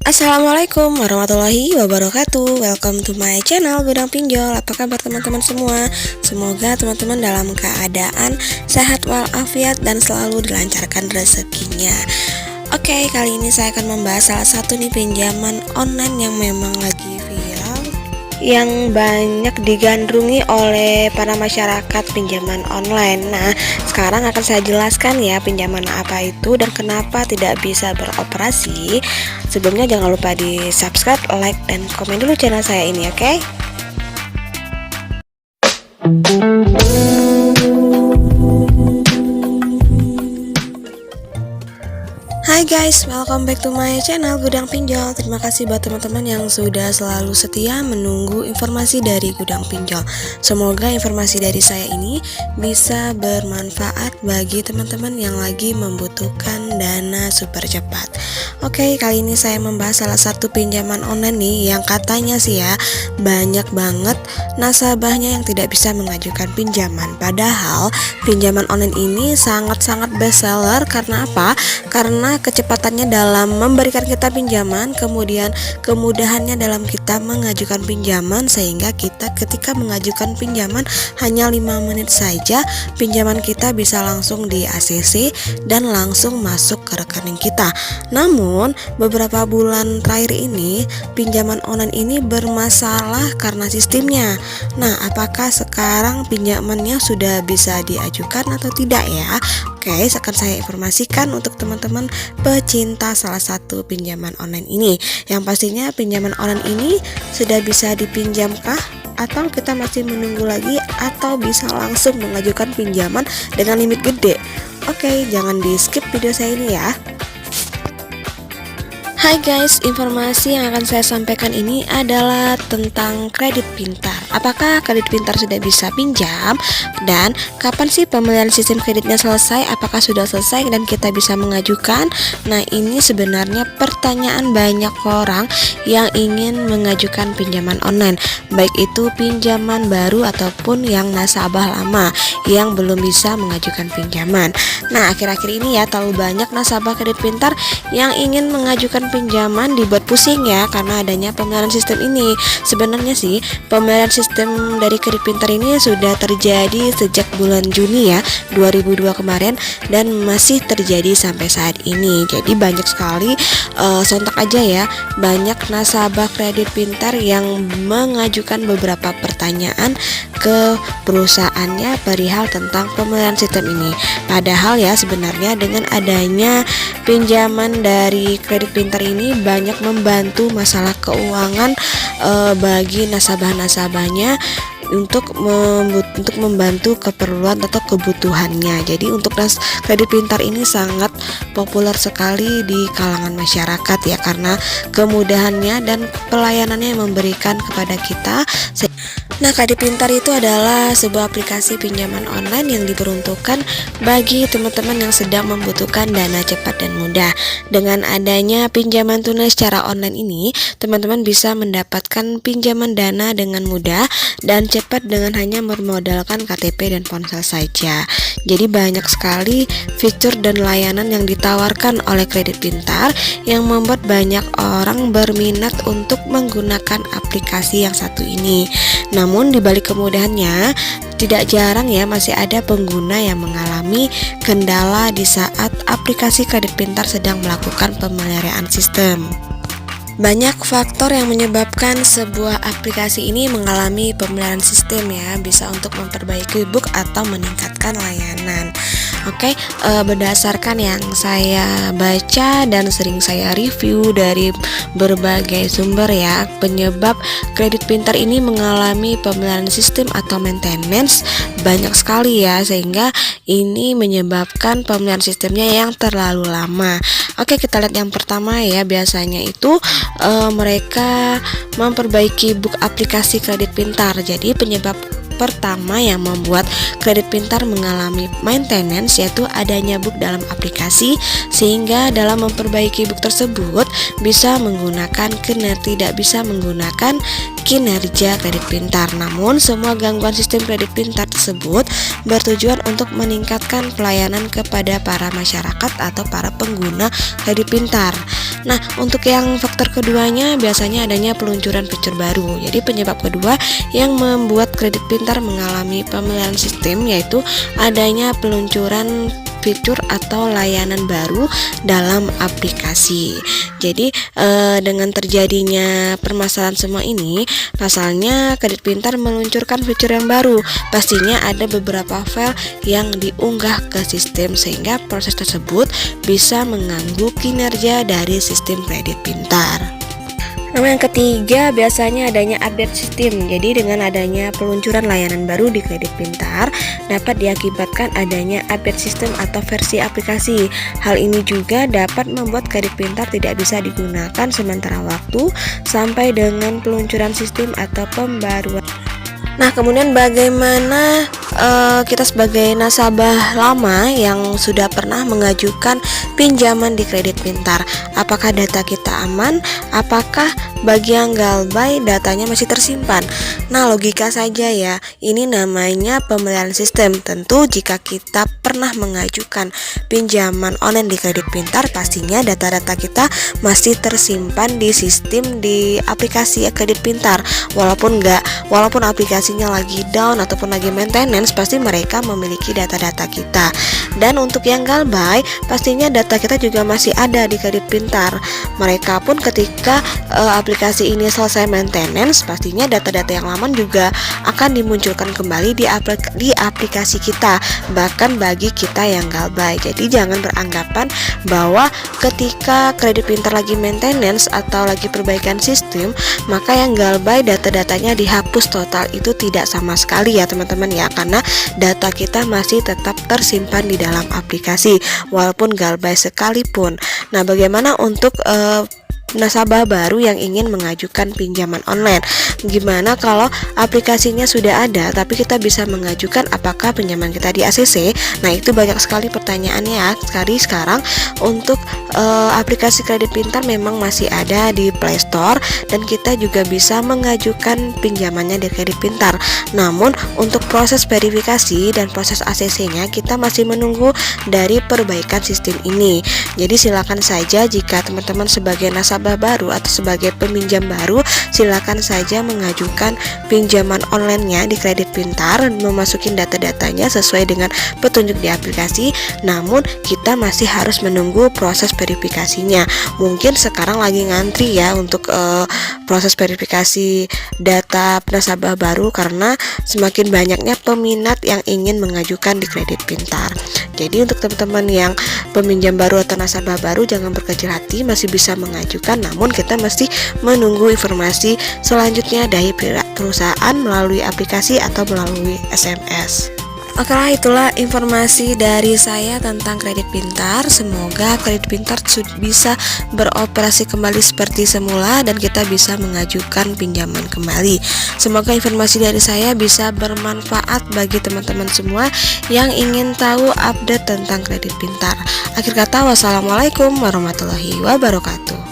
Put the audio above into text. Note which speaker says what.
Speaker 1: Assalamualaikum warahmatullahi wabarakatuh. Welcome to my channel Gudang Pinjol. Apa kabar teman-teman semua? Semoga teman-teman dalam keadaan sehat walafiat dan selalu dilancarkan rezekinya. Oke, kali ini saya akan membahas salah satu nih pinjaman online yang memang lagi viral, yang banyak digandrungi oleh para masyarakat pinjaman online. Nah, sekarang akan saya jelaskan ya pinjaman apa itu dan kenapa tidak bisa beroperasi. Sebelumnya jangan lupa di subscribe, like, dan komen dulu channel saya ini, oke? Hai guys, welcome back to my channel Gudang Pinjol. Terima kasih buat teman-teman yang sudah selalu setia menunggu informasi dari Gudang Pinjol. Semoga informasi dari saya ini bisa bermanfaat bagi teman-teman yang lagi membutuhkan dana super cepat. Oke, kali ini saya membahas salah satu pinjaman online nih yang katanya sih ya banyak banget nasabahnya yang tidak bisa mengajukan pinjaman. Padahal pinjaman online ini sangat-sangat best seller. Karena apa? Karena kecepatannya dalam memberikan kita pinjaman, kemudian kemudahannya dalam kita mengajukan pinjaman, sehingga kita ketika mengajukan pinjaman hanya 5 menit saja pinjaman kita bisa langsung di ACC dan langsung masuk ke rekening kita. Namun beberapa bulan terakhir ini pinjaman online ini bermasalah karena sistemnya. Nah, apakah sekarang pinjamannya sudah bisa diajukan atau tidak ya? Oke, akan saya informasikan untuk teman-teman pecinta salah satu pinjaman online ini. Yang pastinya pinjaman online ini sudah bisa dipinjamkah? Atau kita masih menunggu lagi? Atau bisa langsung mengajukan pinjaman dengan limit gede? Oke, jangan di skip video saya ini ya. Hai guys, informasi yang akan saya sampaikan ini adalah tentang kredit pintar. Apakah kredit pintar sudah bisa pinjam? Dan kapan sih pemilihan sistem kreditnya selesai? Apakah sudah selesai dan kita bisa mengajukan? Nah, ini sebenarnya pertanyaan banyak orang yang ingin mengajukan pinjaman online, baik itu pinjaman baru ataupun yang nasabah lama yang belum bisa mengajukan pinjaman. Nah, akhir-akhir ini ya terlalu banyak nasabah kredit pintar yang ingin mengajukan pinjaman dibuat pusing ya karena adanya pemeliharaan sistem ini. Sebenarnya sih pemeliharaan sistem dari kredit pintar ini sudah terjadi sejak bulan Juni ya 2002 kemarin dan masih terjadi sampai saat ini. Jadi banyak sekali sontak aja ya, banyak nasabah kredit pintar yang mengajukan beberapa pertanyaan ke perusahaannya perihal tentang pemeliharaan sistem ini. Padahal ya sebenarnya dengan adanya pinjaman dari kredit pintar ini banyak membantu masalah keuangan bagi nasabah-nasabahnya untuk membantu keperluan atau kebutuhannya. Jadi untuk kredit pintar ini sangat populer sekali di kalangan masyarakat ya karena kemudahannya dan pelayanannya yang memberikan kepada kita. Nah, Kredit Pintar itu adalah sebuah aplikasi pinjaman online yang diperuntukkan bagi teman-teman yang sedang membutuhkan dana cepat dan mudah. Dengan adanya pinjaman tunai secara online ini, teman-teman bisa mendapatkan pinjaman dana dengan mudah dan cepat dengan hanya bermodalkan KTP dan ponsel saja. Jadi banyak sekali fitur dan layanan yang ditawarkan oleh Kredit Pintar yang membuat banyak orang berminat untuk menggunakan aplikasi yang satu ini. Namun di balik kemudahannya, tidak jarang ya masih ada pengguna yang mengalami kendala di saat aplikasi Kredit Pintar sedang melakukan pemeliharaan sistem. Banyak faktor yang menyebabkan sebuah aplikasi ini mengalami pemeliharaan sistem ya, bisa untuk memperbaiki bug atau meningkatkan layanan. Oke, berdasarkan yang saya baca dan sering saya review dari berbagai sumber ya, penyebab kredit pintar ini mengalami pemeliharaan sistem atau maintenance banyak sekali ya, sehingga ini menyebabkan pemeliharaan sistemnya yang terlalu lama. Oke, kita lihat yang pertama ya, biasanya itu mereka memperbaiki bug aplikasi kredit pintar. Jadi penyebab pertama yang membuat kredit pintar mengalami maintenance yaitu adanya bug dalam aplikasi, sehingga dalam memperbaiki bug tersebut bisa menggunakan tidak bisa menggunakan kinerja kredit pintar. Namun semua gangguan sistem kredit pintar tersebut bertujuan untuk meningkatkan pelayanan kepada para masyarakat atau para pengguna kredit pintar. Nah, untuk yang faktor keduanya biasanya adanya peluncuran fitur baru. Jadi penyebab kedua yang membuat kredit pintar mengalami pemeliharaan sistem yaitu adanya peluncuran fitur atau layanan baru dalam aplikasi. Jadi dengan terjadinya permasalahan semua ini, pasalnya kredit pintar meluncurkan fitur yang baru. Pastinya ada beberapa file yang diunggah ke sistem sehingga proses tersebut bisa mengganggu kinerja dari sistem kredit pintar. Nama yang ketiga biasanya adanya update sistem. Jadi dengan adanya peluncuran layanan baru di kredit pintar dapat diakibatkan adanya update sistem atau versi aplikasi. Hal ini juga dapat membuat kredit pintar tidak bisa digunakan sementara waktu sampai dengan peluncuran sistem atau pembaruan. Nah, kemudian bagaimana kita sebagai nasabah lama yang sudah pernah mengajukan pinjaman di kredit pintar? Apakah data kita aman? Apakah bagi yang galbay datanya masih tersimpan? Nah, logika saja ya, ini namanya pemeliharaan sistem. Tentu jika kita pernah mengajukan pinjaman online di kredit pintar, pastinya data-data kita masih tersimpan di sistem di aplikasi kredit pintar. Walaupun aplikasinya lagi down ataupun lagi maintenance, pasti mereka memiliki data-data kita. Dan untuk yang galbay, pastinya data kita juga masih ada di kredit pintar. Mereka pun ketika aplikasi ini selesai maintenance, pastinya data-data yang lama juga akan dimunculkan kembali di aplikasi kita, bahkan bagi kita yang galbay. Jadi jangan beranggapan bahwa ketika kredit pintar lagi maintenance atau lagi perbaikan sistem, maka yang galbay data-datanya dihapus total. Itu tidak sama sekali ya teman-teman ya, karena data kita masih tetap tersimpan di dalam aplikasi walaupun galbay sekalipun. Nah, bagaimana untuk nasabah baru yang ingin mengajukan pinjaman online? Gimana kalau aplikasinya sudah ada tapi kita bisa mengajukan apakah pinjaman kita di ACC? Nah, itu banyak sekali pertanyaannya ya. Sekarang untuk aplikasi kredit pintar memang masih ada di Play Store dan kita juga bisa mengajukan pinjamannya di kredit pintar. Namun untuk proses verifikasi dan proses ACC-nya kita masih menunggu dari perbaikan sistem ini. Jadi silakan saja jika teman-teman sebagai nasabah baru atau sebagai peminjam baru, silakan saja mengajukan pinjaman online-nya di kredit pintar, memasukin data-datanya sesuai dengan petunjuk di aplikasi. Namun kita masih harus menunggu proses verifikasinya. Mungkin sekarang lagi ngantri ya untuk proses verifikasi data nasabah baru karena semakin banyaknya peminat yang ingin mengajukan di kredit pintar. Jadi untuk teman-teman yang peminjam baru atau nasabah baru, jangan berkecil hati, masih bisa mengajukan, namun kita mesti menunggu informasi selanjutnya dari perusahaan melalui aplikasi atau melalui SMS. Oke lah, itulah informasi dari saya tentang kredit pintar. Semoga kredit pintar bisa beroperasi kembali seperti semula dan kita bisa mengajukan pinjaman kembali. Semoga informasi dari saya bisa bermanfaat bagi teman-teman semua yang ingin tahu update tentang kredit pintar. Akhir kata, wassalamualaikum warahmatullahi wabarakatuh.